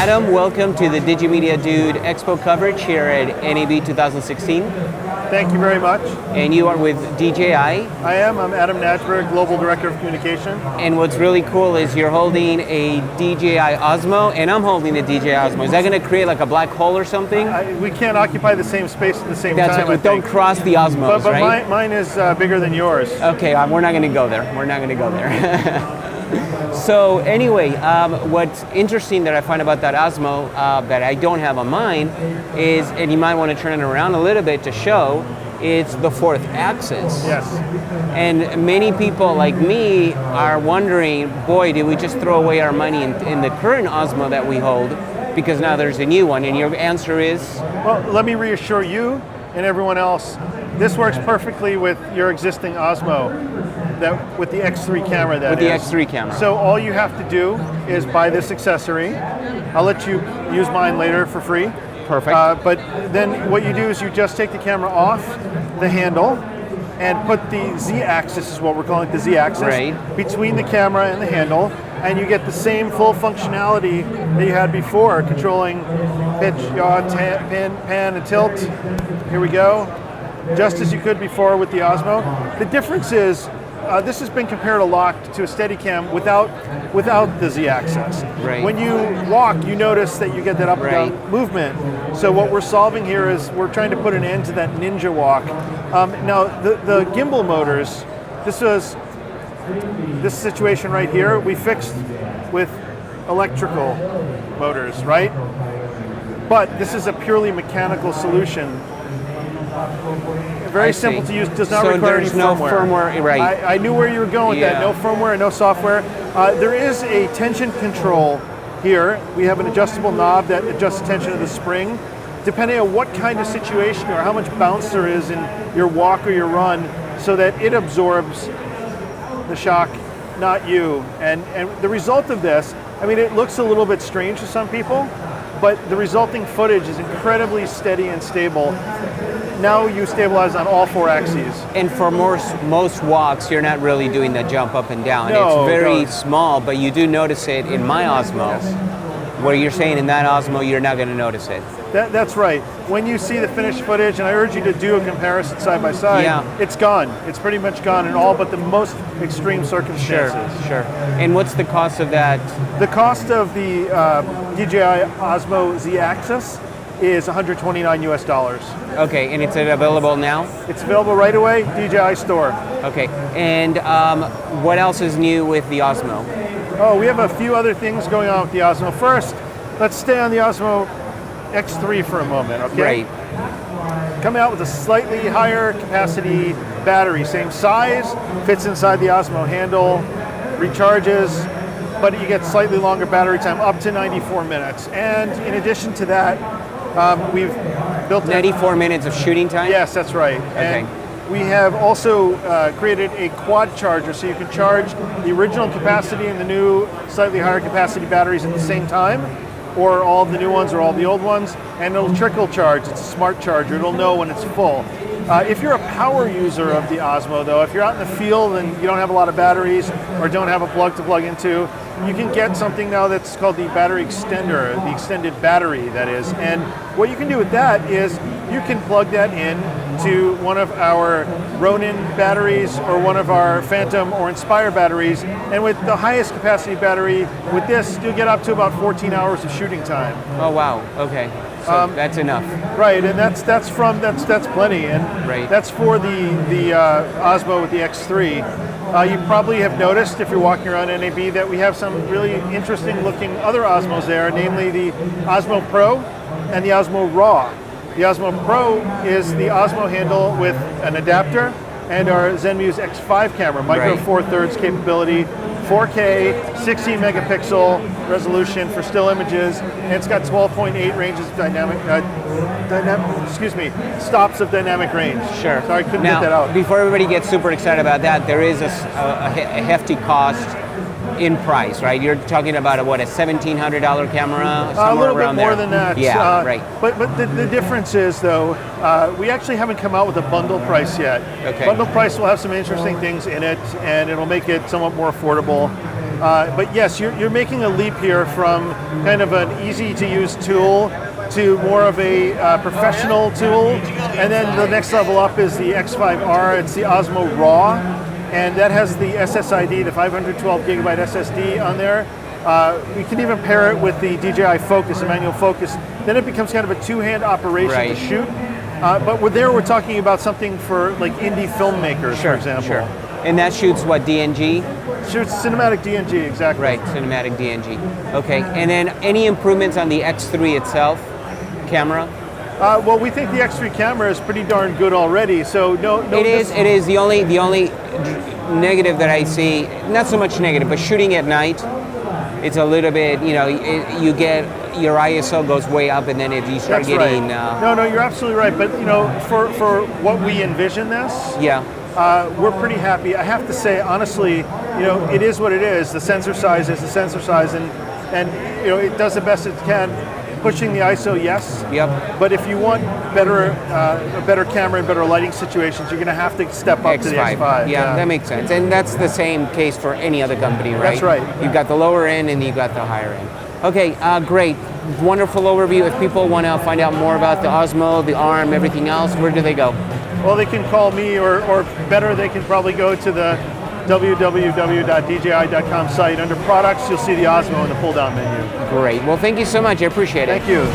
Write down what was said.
Adam, welcome to the Digimedia Dude Expo coverage here at NAB 2016. Thank you very much. And you are with DJI. I'm Adam Najberg, Global Director of Communication. And what's really cool is you're holding a DJI Osmo, and I'm holding a DJI Osmo. Is that going to create like a black hole or something? We can't occupy the same space at the same time. Right. Don't cross the Osmos, but right? Mine is bigger than yours. Okay, we're not going to go there. We're not going to go there. So anyway, what's interesting that I find about that Osmo that I don't have on mine is, and you might want to turn it around a little bit to show, it's the fourth axis. Yes. And many people like me are wondering, boy, did we just throw away our money in the current Osmo that we hold, because now there's a new one, and your answer is? Well, let me reassure you and everyone else, this works perfectly with your existing Osmo. With the X3 camera, that is. With the X3 camera. So all you have to do is buy this accessory. I'll let you use mine later for free. Perfect. But then what you do is you just take the camera off the handle and put the Z-axis, is what we're calling it, the Z-axis, right, between the camera and the handle, and you get the same full functionality that you had before, controlling pitch, yaw, pan, and tilt. Here we go. Just as you could before with the Osmo. The difference is, this has been compared a lot to a Steadicam without the Z-axis. Right. When you walk, you notice that you get that up and down movement. So what we're solving here is we're trying to put an end to that ninja walk. Now, the Gimbal Motors, this situation right here, we fixed with electrical motors, right? But this is a purely mechanical solution. Very simple to use, does not require any firmware. No firmware, right. I knew where you were going with that. No firmware, no software. There is a tension control here. We have an adjustable knob that adjusts the tension of the spring. Depending on what kind of situation or how much bounce there is in your walk or your run, so that it absorbs the shock, not you. And the result of this, I mean, it looks a little bit strange to some people, but the resulting footage is incredibly steady and stable. Now you stabilize on all four axes. And for most walks, you're not really doing the jump up and down. No, it's very small, but you do notice it in my Osmo. Yes. Where you're saying in that Osmo, you're not going to notice it. That's right. When you see the finished footage, and I urge you to do a comparison side by side, it's gone. It's pretty much gone in all but the most extreme circumstances. Sure. And what's the cost of that? The cost of the DJI Osmo Z-axis is $129 US. Okay, and it's available now? It's available right away, DJI Store. Okay, and what else is new with the Osmo? Oh, we have a few other things going on with the Osmo. First, let's stay on the Osmo X3 for a moment, okay? Right. Coming out with a slightly higher capacity battery, same size, fits inside the Osmo handle, recharges, but you get slightly longer battery time, up to 94 minutes. And in addition to that, we've built 94 minutes of shooting time? Yes, that's right. Okay. And we have also created a quad charger, so you can charge the original capacity and the new slightly higher capacity batteries at the same time, or all of the new ones or all the old ones, and it'll trickle charge. It's a smart charger. It'll know when it's full. If you're a power user of the Osmo, though, if you're out in the field and you don't have a lot of batteries or don't have a plug to plug into, you can get something now that's called the battery extender, the extended battery, that is. And what you can do with that is you can plug that in to one of our Ronin batteries or one of our Phantom or Inspire batteries, and with the highest capacity battery, with this, you'll get up to about 14 hours of shooting time. Oh wow, okay. So that's enough. Right, and that's plenty, and that's for the Osmo with the X3. You probably have noticed, if you're walking around NAB, that we have some really interesting looking other Osmos there, namely the Osmo Pro and the Osmo Raw. The Osmo Pro is the Osmo handle with an adapter and our ZenMuse X5 camera, micro four thirds capability, 4K, 16 megapixel resolution for still images, and it's got 12.8 ranges of stops of dynamic range. Sure. Sorry, I couldn't now, get that out. Before everybody gets super excited about that, there is a hefty cost in price, right? You're talking about a $1,700 camera, somewhere a little around bit more there. than that. Yeah, right. But the difference is, though, we actually haven't come out with a bundle price yet. Okay. Bundle price will have some interesting things in it, and it'll make it somewhat more affordable. But yes, you're making a leap here from kind of an easy to use tool to more of a professional tool. And then the next level up is the X5R. It's the Osmo Raw, and that has the SSID, the 512 gigabyte SSD on there. We can even pair it with the DJI Focus, the manual focus. Then it becomes kind of a two-hand operation to shoot. But we're talking about something for like indie filmmakers, for example. Sure. And that shoots what, DNG? Shoots cinematic DNG, exactly. Right, cinematic DNG. Okay, and then any improvements on the X3 itself, camera? Well, we think the X3 camera is pretty darn good already. So no. It is the only negative that I see. Not so much negative, but shooting at night, it's a little bit. You get your ISO goes way up, and then you start getting. Right. No, you're absolutely right. But for what we envision this. Yeah. We're pretty happy. I have to say, honestly, it is what it is. The sensor size is the sensor size, and it does the best it can. Pushing the ISO, yes. Yep. But if you want a better camera and better lighting situations, you're going to have to step up to the X5. Yeah, that makes sense. And that's the same case for any other company, right? That's right. You've got the lower end and you've got the higher end. Okay, great. Wonderful overview. If people want to find out more about the Osmo, the ARM, everything else, where do they go? Well, they can call me, or better, they can probably go to the www.dji.com site. Under products, you'll see the Osmo in the pull-down menu. Great. Well, thank you so much. I appreciate it. Thank you.